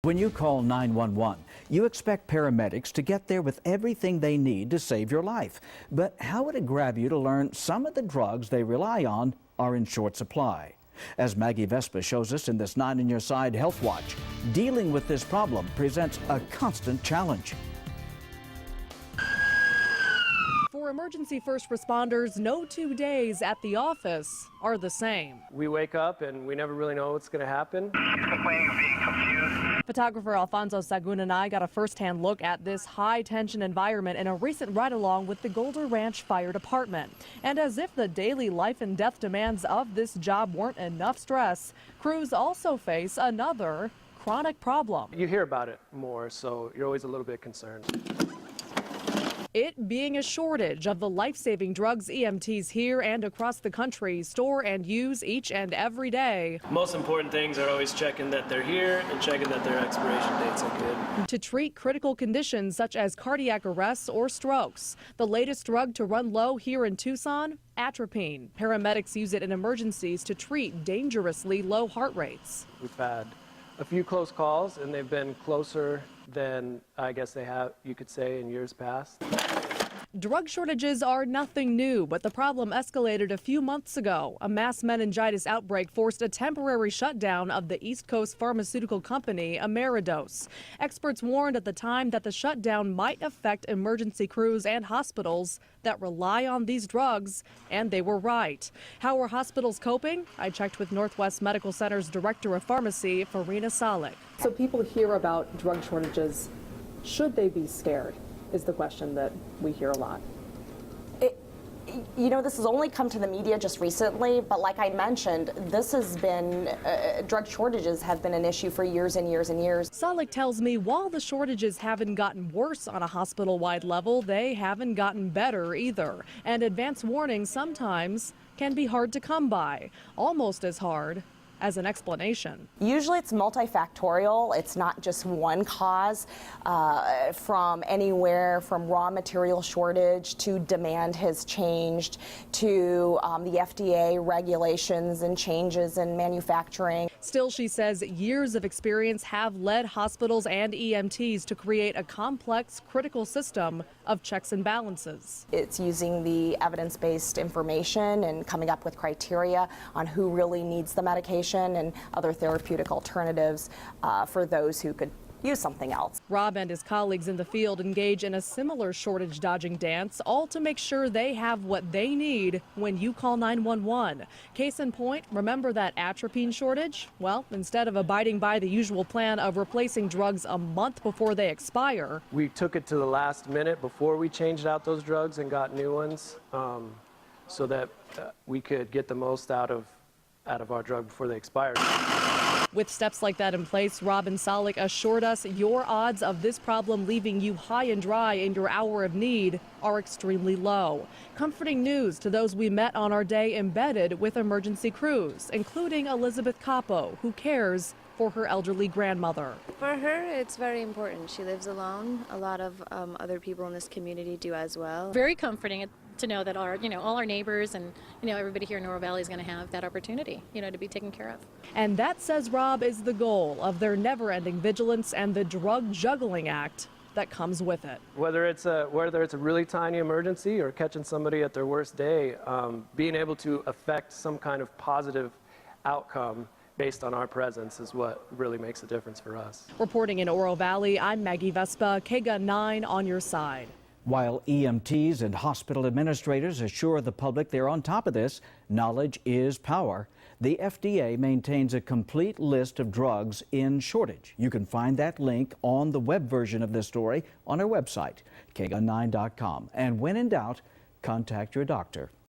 When you call 911, you expect paramedics to get there with everything they need to save your life. But how would it grab you to learn some of the drugs they rely on are in short supply? As Maggie Vespa shows us in this 9 on Your Side Health Watch, dealing with this problem presents a constant challenge. For emergency first responders, no 2 days at the office are the same. We wake up and we never really know what's going to happen. He's complaining of being confused. Photographer Alfonso Sagun and I got a first-hand look at this high-tension environment in a recent ride-along with the Golder Ranch Fire Department. And as if the daily life and death demands of this job weren't enough stress, crews also face another chronic problem. You hear about it more, so you're always a little bit concerned. It being a shortage of the life-saving drugs EMTs here and across the country store and use each and every day. Most important things are always checking that they're here and checking that their expiration dates are good. To treat critical conditions such as cardiac arrests or strokes. The latest drug to run low here in Tucson, atropine. Paramedics use it in emergencies to treat dangerously low heart rates. We've had a few close calls, and they've been closer than I guess they have, you could say, in years past. Drug shortages are nothing new, but the problem escalated a few months ago. A mass meningitis outbreak forced a temporary shutdown of the East Coast pharmaceutical company Ameridose. Experts warned at the time that the shutdown might affect emergency crews and hospitals that rely on these drugs, and they were right. How are hospitals coping? I checked with Northwest Medical Center's Director of Pharmacy, Farina Salik. So people hear about drug shortages. Should they be scared? Is the question that we hear a lot. This has only come to the media just recently, but like I mentioned, this has been, drug shortages have been an issue for years and years and years. Salik tells me while the shortages haven't gotten worse on a hospital-wide level, they haven't gotten better either. And advance warnings sometimes can be hard to come by, almost as hard as an explanation. Usually it's multifactorial. It's not just one cause, from anywhere from raw material shortage to demand has changed to the FDA regulations and changes in manufacturing. Still, she says years of experience have led hospitals and EMTs to create a complex, critical system of checks and balances. It's using the evidence-based information and coming up with criteria on who really needs the medication and other therapeutic alternatives for those who could use something else. Rob and his colleagues in the field engage in a similar shortage dodging dance, all to make sure they have what they need when you call 911. Case in point, remember that atropine shortage? Well, instead of abiding by the usual plan of replacing drugs a month before they expire, We took it to the last minute before we changed out those drugs and got new ones, so that we could get the most out of our drug before they expired. with steps like that in place, Rob and Salik assured us your odds of this problem leaving you high and dry in your hour of need are extremely low. Comforting news to those we met on our day embedded with emergency crews, including Elizabeth Capo, who cares for her elderly grandmother. For her, it's very important. She lives alone. A lot of other people in this community do as well. Very comforting to know that all our neighbors and everybody here in Oro Valley is going to have that opportunity, to be taken care of. And that, says Rob, is the goal of their never-ending vigilance and the drug juggling act that comes with it. Whether it's a really tiny emergency or catching somebody at their worst day, being able to affect some kind of positive outcome based on our presence is what really makes a difference for us. Reporting in Oro Valley, I'm Maggie Vespa, KGUN-9 on your side. While EMTs and hospital administrators assure the public they're on top of this, knowledge is power. The FDA maintains a complete list of drugs in shortage. You can find that link on the web version of this story on our website, KGUN9.com. And when in doubt, contact your doctor.